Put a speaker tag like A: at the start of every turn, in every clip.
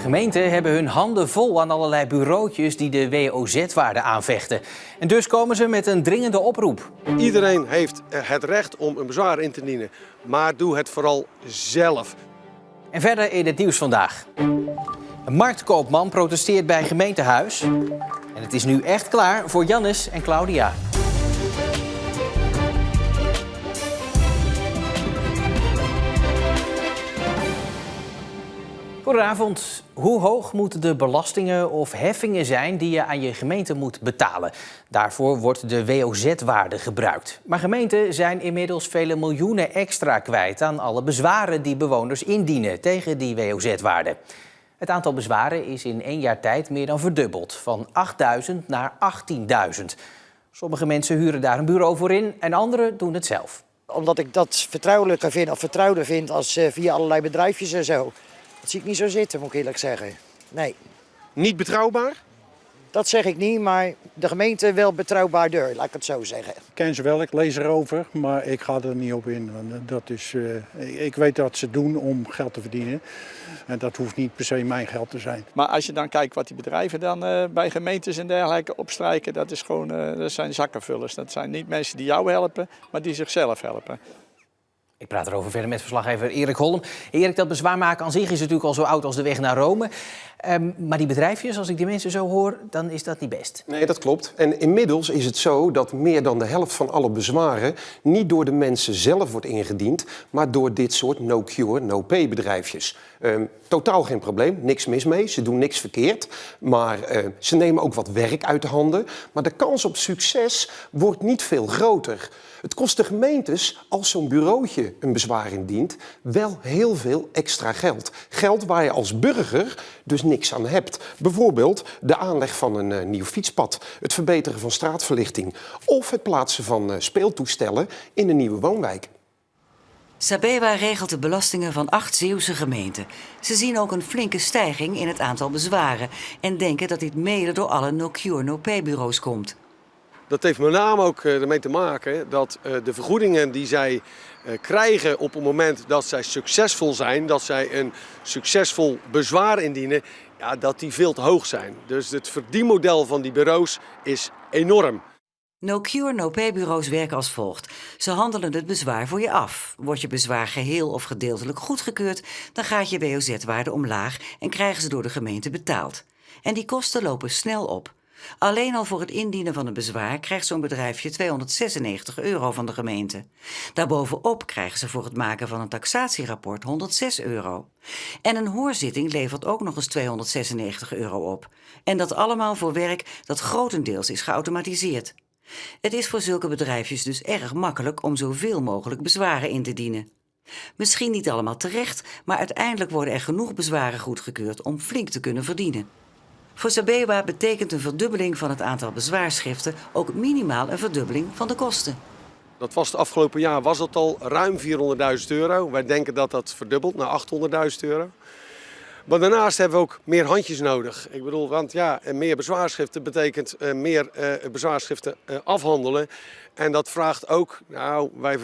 A: Gemeenten hebben hun handen vol aan allerlei bureautjes die de WOZ-waarde aanvechten. En dus komen ze met een dringende oproep.
B: Iedereen heeft het recht om een bezwaar in te dienen, maar doe het vooral zelf.
A: En verder in het nieuws vandaag. Een marktkoopman protesteert bij gemeentehuis. En het is nu echt klaar voor Jannes en Claudia. Goedenavond. Hoe hoog moeten de belastingen of heffingen zijn die je aan je gemeente moet betalen? Daarvoor wordt de WOZ-waarde gebruikt. Maar gemeenten zijn inmiddels vele miljoenen extra kwijt aan alle bezwaren die bewoners indienen tegen die WOZ-waarde. Het aantal bezwaren is in 1 jaar tijd meer dan verdubbeld, van 8.000 naar 18.000. Sommige mensen huren daar een bureau voor in en anderen doen het zelf.
C: Omdat ik dat vertrouwelijker vind of vertrouwder vind als via allerlei bedrijfjes en zo. Dat zie ik niet zo zitten, moet ik eerlijk zeggen. Nee.
B: Niet betrouwbaar?
C: Dat zeg ik niet, maar de gemeente wel betrouwbaarder, laat ik het zo zeggen.
D: Ik ken ze wel, ik lees erover, maar ik ga er niet op in. Dat is, ik weet dat ze doen om geld te verdienen. En dat hoeft niet per se mijn geld te zijn.
E: Maar als je dan kijkt wat die bedrijven dan bij gemeentes en dergelijke opstrijken, dat is gewoon, dat zijn zakkenvullers. Dat zijn niet mensen die jou helpen, maar die zichzelf helpen.
A: Ik praat erover verder met verslaggever Erik Holm. Erik, dat bezwaar maken aan zich is natuurlijk al zo oud als de weg naar Rome. Maar die bedrijfjes, als ik die mensen zo hoor, dan is dat niet best.
F: Nee, dat klopt. En inmiddels is het zo dat meer dan de helft van alle bezwaren niet door de mensen zelf wordt ingediend, maar door dit soort no-cure, no-pay bedrijfjes. Totaal geen probleem, niks mis mee, ze doen niks verkeerd. Maar ze nemen ook wat werk uit de handen. Maar de kans op succes wordt niet veel groter. Het kost de gemeentes, als zo'n bureautje een bezwaar indient, wel heel veel extra geld. Geld waar je als burger dus niks aan hebt. Bijvoorbeeld de aanleg van een nieuw fietspad, het verbeteren van straatverlichting of het plaatsen van speeltoestellen in een nieuwe woonwijk.
G: Sabewa regelt de belastingen van 8 Zeeuwse gemeenten. Ze zien ook een flinke stijging in het aantal bezwaren en denken dat dit mede door alle no-cure, no-pay bureaus komt.
B: Dat heeft met name ook ermee te maken dat de vergoedingen die zij krijgen op het moment dat zij succesvol zijn, dat zij een succesvol bezwaar indienen, ja, dat die veel te hoog zijn. Dus het verdienmodel van die bureaus is enorm.
G: No-cure, no-pay bureaus werken als volgt. Ze handelen het bezwaar voor je af. Wordt je bezwaar geheel of gedeeltelijk goedgekeurd, dan gaat je WOZ-waarde omlaag en krijgen ze door de gemeente betaald. En die kosten lopen snel op. Alleen al voor het indienen van een bezwaar krijgt zo'n bedrijfje €296 van de gemeente. Daarbovenop krijgen ze voor het maken van een taxatierapport €106. En een hoorzitting levert ook nog eens €296 op. En dat allemaal voor werk dat grotendeels is geautomatiseerd. Het is voor zulke bedrijfjes dus erg makkelijk om zoveel mogelijk bezwaren in te dienen. Misschien niet allemaal terecht, maar uiteindelijk worden er genoeg bezwaren goedgekeurd om flink te kunnen verdienen. Voor Sabewa betekent een verdubbeling van het aantal bezwaarschriften ook minimaal een verdubbeling van de kosten.
B: Dat was het afgelopen jaar was dat al ruim €400.000. Wij denken dat dat verdubbelt naar €800.000. Maar daarnaast hebben we ook meer handjes nodig. Ik bedoel, want ja, meer bezwaarschriften betekent meer bezwaarschriften afhandelen. En dat vraagt ook, nou, wij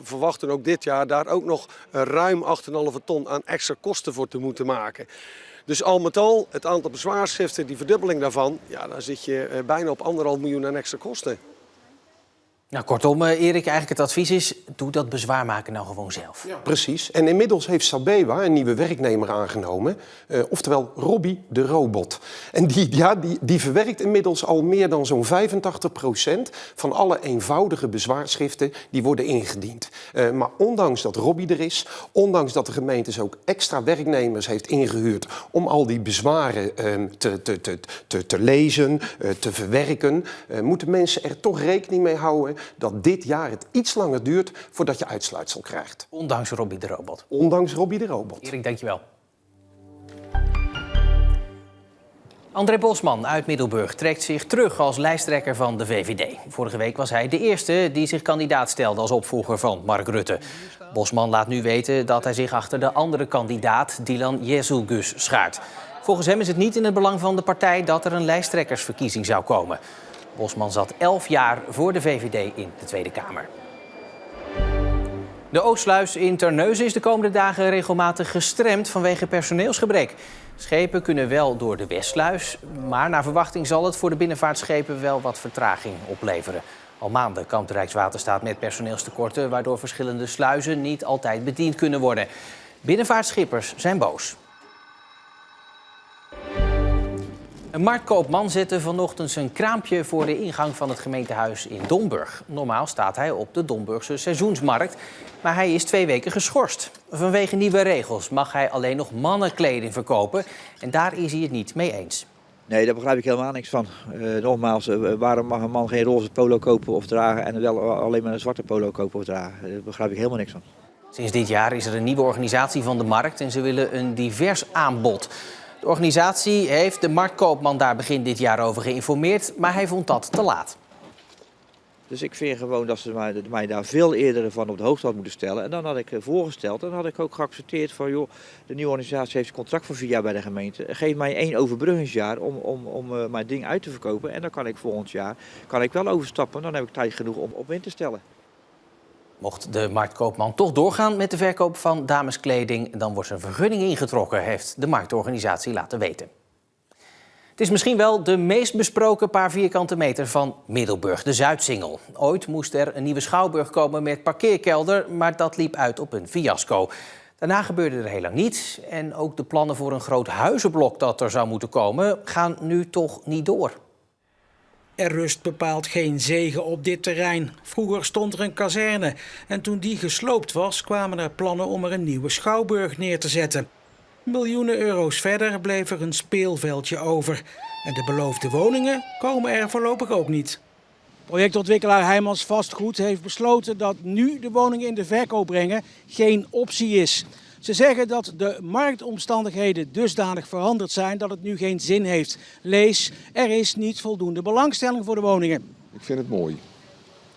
B: verwachten ook dit jaar daar ook nog ruim 8,5 ton aan extra kosten voor te moeten maken. Dus al met al, het aantal bezwaarschriften, die verdubbeling daarvan, ja, dan zit je bijna op 1,5 miljoen aan extra kosten.
A: Nou, kortom, Erik, eigenlijk het advies is, doe dat bezwaar maken nou gewoon zelf.
F: Ja. Precies. En inmiddels heeft Sabewa een nieuwe werknemer aangenomen. Oftewel Robbie de robot. En die verwerkt inmiddels al meer dan zo'n 85% van alle eenvoudige bezwaarschriften die worden ingediend. Maar ondanks dat Robbie er is, ondanks dat de gemeente ook extra werknemers heeft ingehuurd om al die bezwaren te lezen, te verwerken, moeten mensen er toch rekening mee houden dat dit jaar het iets langer duurt voordat je uitsluitsel krijgt.
A: Ondanks Robbie de robot.
F: Ondanks Robbie de robot.
A: Erik, dankjewel. André Bosman uit Middelburg trekt zich terug als lijsttrekker van de VVD. Vorige week was hij de eerste die zich kandidaat stelde als opvolger van Mark Rutte. Bosman laat nu weten dat hij zich achter de andere kandidaat, Dylan Jezelgus, schaart. Volgens hem is het niet in het belang van de partij dat er een lijsttrekkersverkiezing zou komen. Bosman zat 11 jaar voor de VVD in de Tweede Kamer. De Oostsluis in Terneuzen is de komende dagen regelmatig gestremd vanwege personeelsgebrek. Schepen kunnen wel door de Westsluis, maar naar verwachting zal het voor de binnenvaartschepen wel wat vertraging opleveren. Al maanden kampt Rijkswaterstaat met personeelstekorten, waardoor verschillende sluizen niet altijd bediend kunnen worden. Binnenvaartschippers zijn boos. Een marktkoopman zette vanochtend zijn kraampje voor de ingang van het gemeentehuis in Domburg. Normaal staat hij op de Domburgse seizoensmarkt, maar hij is 2 weken geschorst. Vanwege nieuwe regels mag hij alleen nog mannenkleding verkopen en daar is hij het niet mee eens.
H: Nee, daar begrijp ik helemaal niks van. Nogmaals, waarom mag een man geen roze polo kopen of dragen en wel alleen maar een zwarte polo kopen of dragen? Daar begrijp ik helemaal niks van.
A: Sinds dit jaar is er een nieuwe organisatie van de markt en ze willen een divers aanbod. De organisatie heeft de marktkoopman daar begin dit jaar over geïnformeerd, maar hij vond dat te laat.
H: Dus ik vind gewoon dat ze mij daar veel eerder van op de hoogte had moeten stellen. En dan had ik voorgesteld en dan had ik ook geaccepteerd van joh, de nieuwe organisatie heeft een contract voor 4 jaar bij de gemeente. Geef mij 1 overbruggingsjaar om mijn ding uit te verkopen. En dan kan ik volgend jaar wel overstappen. Dan heb ik tijd genoeg om op in te stellen.
A: Mocht de marktkoopman toch doorgaan met de verkoop van dameskleding, dan wordt zijn vergunning ingetrokken, heeft de marktorganisatie laten weten. Het is misschien wel de meest besproken paar vierkante meter van Middelburg, de Zuidsingel. Ooit moest er een nieuwe schouwburg komen met parkeerkelder, maar dat liep uit op een fiasco. Daarna gebeurde er heel lang niets en ook de plannen voor een groot huizenblok dat er zou moeten komen, gaan nu toch niet door.
I: Er rust bepaald geen zegen op dit terrein. Vroeger stond er een kazerne en toen die gesloopt was, kwamen er plannen om er een nieuwe schouwburg neer te zetten. Miljoenen euro's verder bleef er een speelveldje over. En de beloofde woningen komen er voorlopig ook niet. Projectontwikkelaar Heijmans Vastgoed heeft besloten dat nu de woningen in de verkoop brengen geen optie is. Ze zeggen dat de marktomstandigheden dusdanig veranderd zijn dat het nu geen zin heeft. Lees, er is niet voldoende belangstelling voor de woningen.
J: Ik vind het mooi.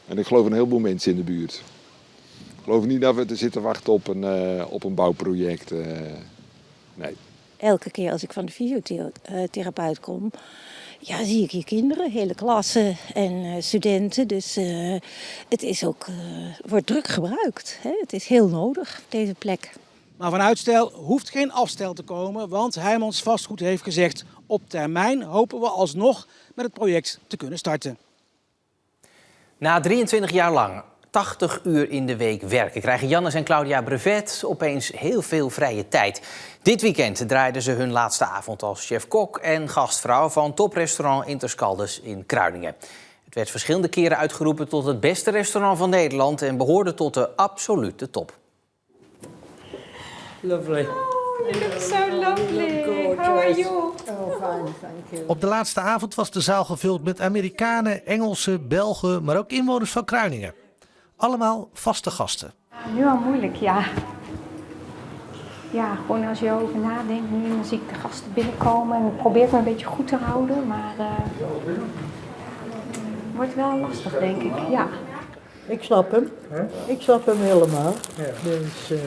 J: En ik geloof een heleboel mensen in de buurt. Ik geloof niet dat we te zitten wachten op een bouwproject. Nee.
K: Elke keer als ik van de fysiotherapeut kom, ja, zie ik hier kinderen, hele klassen en studenten. Dus het is ook, wordt druk gebruikt. Hè? Het is heel nodig, deze plek.
I: Maar van uitstel hoeft geen afstel te komen, want Heijmans Vastgoed heeft gezegd: op termijn hopen we alsnog met het project te kunnen starten.
A: Na 23 jaar lang 80 uur in de week werken krijgen Jannes en Claudia Brevet opeens heel veel vrije tijd. Dit weekend draaiden ze hun laatste avond als chef-kok en gastvrouw van toprestaurant Interscaldes in Kruiningen. Het werd verschillende keren uitgeroepen tot het beste restaurant van Nederland en behoorde tot de absolute top.
L: Lovely. Oh, you look so lovely. How are you? Oh, fine, thank you.
M: Op de laatste avond was de zaal gevuld met Amerikanen, Engelsen, Belgen, maar ook inwoners van Kruiningen. Allemaal vaste gasten.
N: Nu al moeilijk, ja. Ja, gewoon als je erover nadenkt, nu dan zie ik de gasten binnenkomen en probeer ik me een beetje goed te houden, maar het wordt wel lastig, denk ik, ja.
L: Ik snap hem. Ik snap hem helemaal. Dus,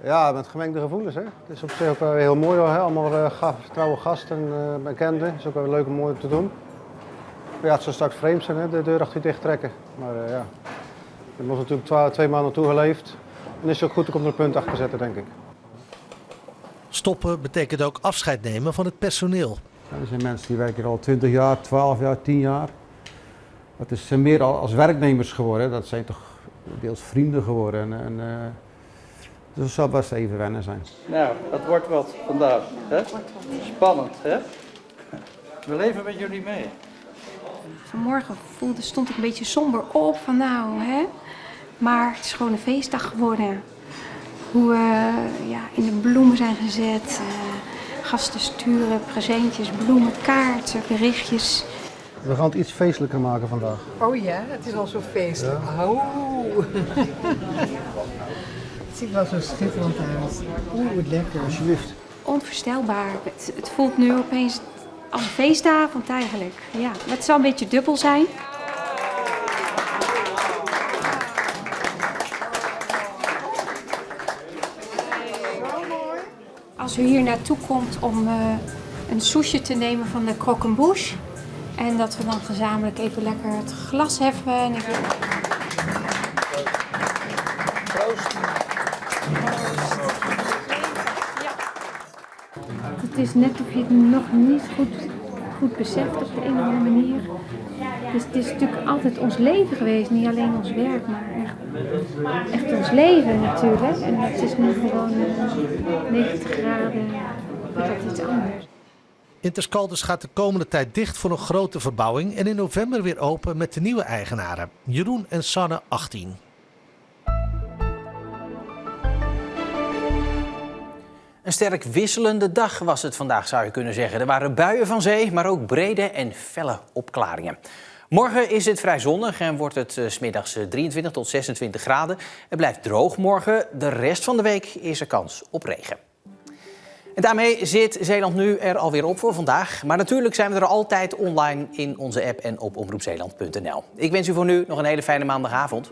O: ja, met gemengde gevoelens. Hè. Het is op zich ook wel heel mooi, hè. Allemaal trouwe gasten en bekenden. Het is ook wel leuk om mooi te doen. Ja, het zou straks vreemd zijn, hè, de deur achter je dicht trekken. Maar ja, ik heb ons natuurlijk 2 maanden toegeleefd. En is het ook goed om er een punt achter te zetten, denk ik.
M: Stoppen betekent ook afscheid nemen van het personeel.
O: Ja, er zijn mensen die werken al 20 jaar, 12 jaar, 10 jaar. Dat is meer als werknemers geworden. Dat zijn toch deels vrienden geworden. Dus het zal best even wennen zijn.
P: Nou, dat wordt wat vandaag. Hè? Spannend, hè? We leven met jullie mee.
N: Vanmorgen stond ik een beetje somber op van nou, hè. Maar het is gewoon een feestdag geworden. Hoe we in de bloemen zijn gezet, gasten sturen, presentjes, bloemen, kaarten, berichtjes.
O: We gaan het iets feestelijker maken vandaag.
L: oh ja, het is al zo feestelijk. Ja. Oh. Het ziet wel zo schitterend uit. Oeh, wat lekker.
O: Alsjeblieft.
N: Onvoorstelbaar. Het voelt nu opeens als een feestavond eigenlijk. Ja, maar het zal een beetje dubbel zijn. Als u hier naartoe komt om een soesje te nemen van de Croquembouche. En dat we dan gezamenlijk even lekker het glas heffen. En Het is net of je het nog niet goed beseft op de een of andere manier. Dus het is natuurlijk altijd ons leven geweest, niet alleen ons werk, maar echt ons leven natuurlijk. En het is nu gewoon 90 graden, dat is iets anders.
M: Interscaldus gaat de komende tijd dicht voor een grote verbouwing en in november weer open met de nieuwe eigenaren, Jeroen en Sanne 18.
A: Een sterk wisselende dag was het vandaag, zou je kunnen zeggen. Er waren buien van zee, maar ook brede en felle opklaringen. Morgen is het vrij zonnig en wordt het 's middags 23 tot 26 graden. Het blijft droog morgen. De rest van de week is er kans op regen. En daarmee zit Zeeland Nu er alweer op voor vandaag. Maar natuurlijk zijn we er altijd online in onze app en op omroepzeeland.nl. Ik wens u voor nu nog een hele fijne maandagavond.